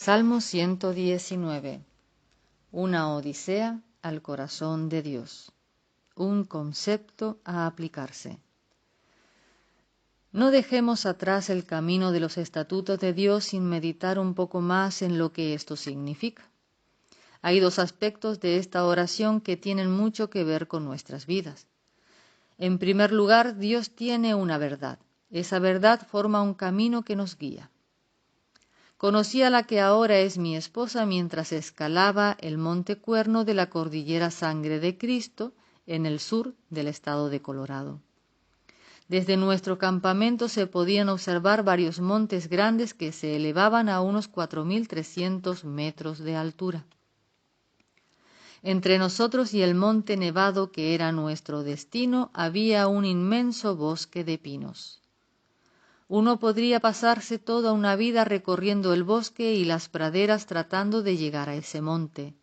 Salmo 119. Una odisea al corazón de Dios. Un concepto a aplicarse. No dejemos atrás el camino de los estatutos de Dios sin meditar un poco más en lo que esto significa. Hay dos aspectos de esta oración que tienen mucho que ver con nuestras vidas. En primer lugar, Dios tiene una verdad. Esa verdad forma un camino que nos guía. Conocí a la que ahora es mi esposa mientras escalaba el monte Cuerno de la cordillera Sangre de Cristo en el sur del estado de Colorado. Desde nuestro campamento se podían observar varios montes grandes que se elevaban a unos 4.300 metros de altura. Entre nosotros y el monte nevado que era nuestro destino había un inmenso bosque de pinos. Uno podría pasarse toda una vida recorriendo el bosque y las praderas tratando de llegar a ese monte.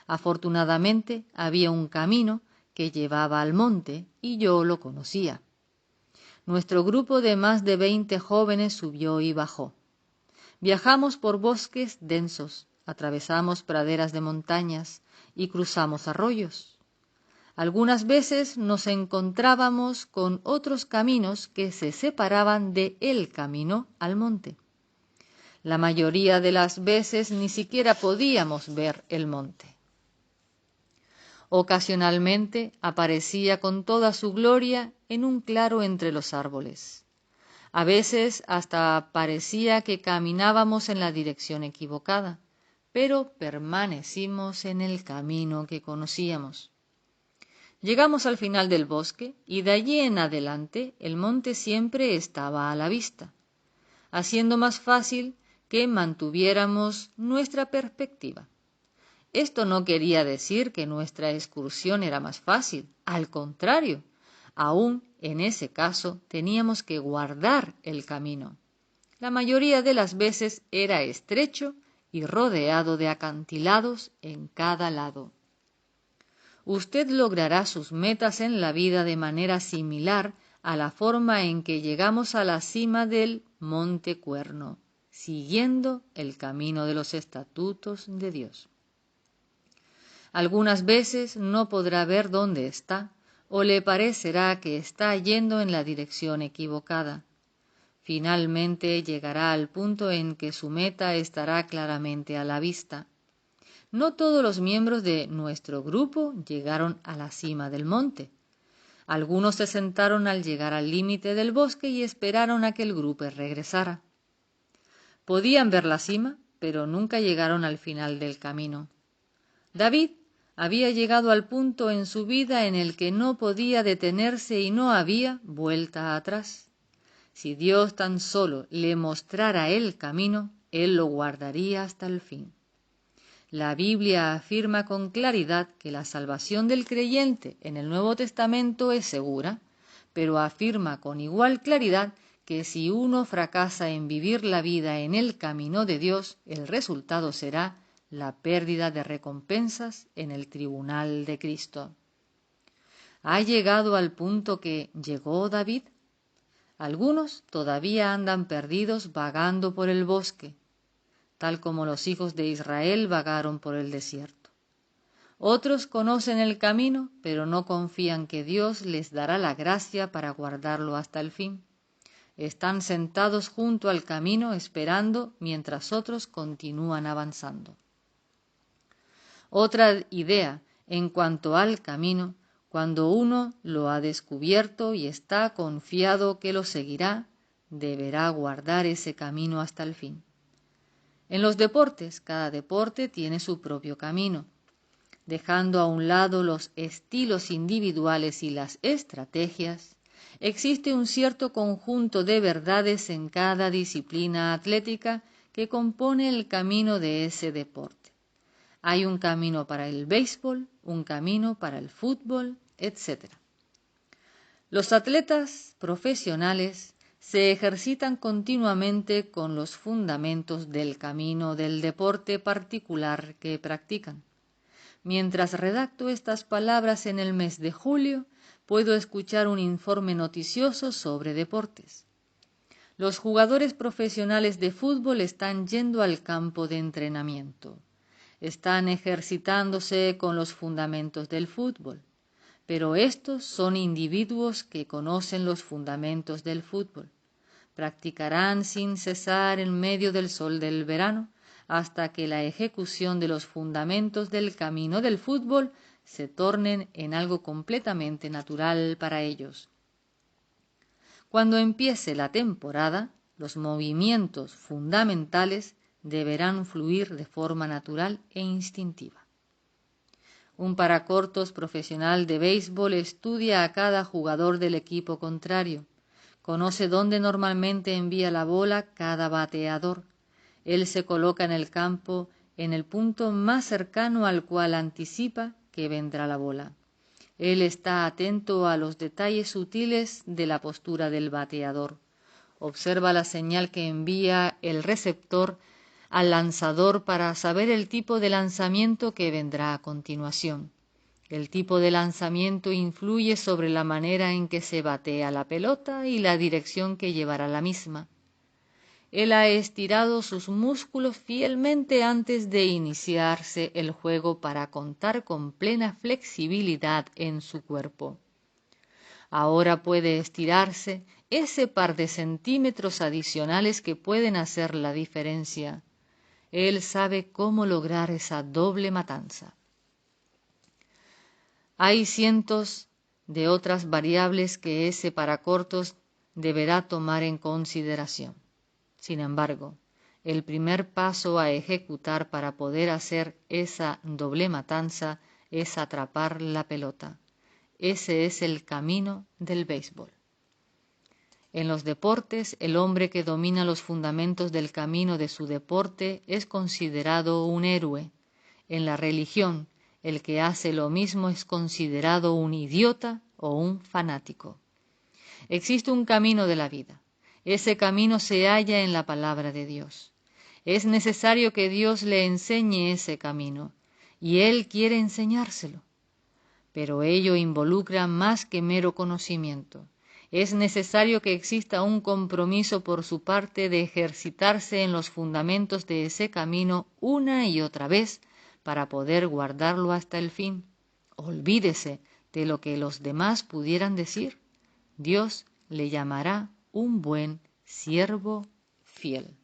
Afortunadamente había un camino que llevaba al monte y yo lo conocía. Nuestro grupo de más de 20 jóvenes subió y bajó. Viajamos por bosques densos, atravesamos praderas de montañas y cruzamos arroyos. Algunas veces nos encontrábamos con otros caminos que se separaban de el camino al monte. La mayoría de las veces ni siquiera podíamos ver el monte. Ocasionalmente aparecía con toda su gloria en un claro entre los árboles. A veces hasta parecía que caminábamos en la dirección equivocada, pero permanecimos en el camino que conocíamos. Llegamos al final del bosque y de allí en adelante el monte siempre estaba a la vista, haciendo más fácil que mantuviéramos nuestra perspectiva. Esto no quería decir que nuestra excursión era más fácil, al contrario, aún en ese caso teníamos que guardar el camino. La mayoría de las veces era estrecho y rodeado de acantilados en cada lado. Usted logrará sus metas en la vida de manera similar a la forma en que llegamos a la cima del Monte Cuerno, siguiendo el camino de los estatutos de Dios. Algunas veces no podrá ver dónde está, o le parecerá que está yendo en la dirección equivocada. Finalmente llegará al punto en que su meta estará claramente a la vista. No todos los miembros de nuestro grupo llegaron a la cima del monte. Algunos se sentaron al llegar al límite del bosque y esperaron a que el grupo regresara. Podían ver la cima, pero nunca llegaron al final del camino. David había llegado al punto en su vida en el que no podía detenerse y no había vuelta atrás. Si Dios tan solo le mostrara el camino, él lo guardaría hasta el fin. La Biblia afirma con claridad que la salvación del creyente en el Nuevo Testamento es segura, pero afirma con igual claridad que si uno fracasa en vivir la vida en el camino de Dios, el resultado será la pérdida de recompensas en el tribunal de Cristo. ¿Ha llegado al punto que llegó David? Algunos todavía andan perdidos vagando por el bosque, tal como los hijos de Israel vagaron por el desierto. Otros conocen el camino, pero no confían que Dios les dará la gracia para guardarlo hasta el fin. Están sentados junto al camino esperando mientras otros continúan avanzando. Otra idea en cuanto al camino, cuando uno lo ha descubierto y está confiado que lo seguirá, deberá guardar ese camino hasta el fin. En los deportes, cada deporte tiene su propio camino. Dejando a un lado los estilos individuales y las estrategias, existe un cierto conjunto de verdades en cada disciplina atlética que compone el camino de ese deporte. Hay un camino para el béisbol, un camino para el fútbol, etc. Los atletas profesionales se ejercitan continuamente con los fundamentos del camino del deporte particular que practican. Mientras redacto estas palabras en el mes de julio, puedo escuchar un informe noticioso sobre deportes. Los jugadores profesionales de fútbol están yendo al campo de entrenamiento. Están ejercitándose con los fundamentos del fútbol. Pero estos son individuos que conocen los fundamentos del fútbol. Practicarán sin cesar en medio del sol del verano hasta que la ejecución de los fundamentos del camino del fútbol se tornen en algo completamente natural para ellos. Cuando empiece la temporada, los movimientos fundamentales deberán fluir de forma natural e instintiva. Un paracortos profesional de béisbol estudia a cada jugador del equipo contrario. Conoce dónde normalmente envía la bola cada bateador. Él se coloca en el campo en el punto más cercano al cual anticipa que vendrá la bola. Él está atento a los detalles sutiles de la postura del bateador. Observa la señal que envía el receptor al lanzador para saber el tipo de lanzamiento que vendrá a continuación. El tipo de lanzamiento influye sobre la manera en que se batea la pelota y la dirección que llevará la misma. Él ha estirado sus músculos fielmente antes de iniciarse el juego para contar con plena flexibilidad en su cuerpo. Ahora puede estirarse ese par de centímetros adicionales que pueden hacer la diferencia. Él sabe cómo lograr esa doble matanza. Hay cientos de otras variables que ese paracortos deberá tomar en consideración. Sin embargo, el primer paso a ejecutar para poder hacer esa doble matanza es atrapar la pelota. Ese es el camino del béisbol. En los deportes, el hombre que domina los fundamentos del camino de su deporte es considerado un héroe. En la religión, el que hace lo mismo es considerado un idiota o un fanático. Existe un camino de la vida. Ese camino se halla en la palabra de Dios. Es necesario que Dios le enseñe ese camino, y Él quiere enseñárselo. Pero ello involucra más que mero conocimiento. Es necesario que exista un compromiso por su parte de ejercitarse en los fundamentos de ese camino una y otra vez para poder guardarlo hasta el fin. Olvídese de lo que los demás pudieran decir. Dios le llamará un buen siervo fiel.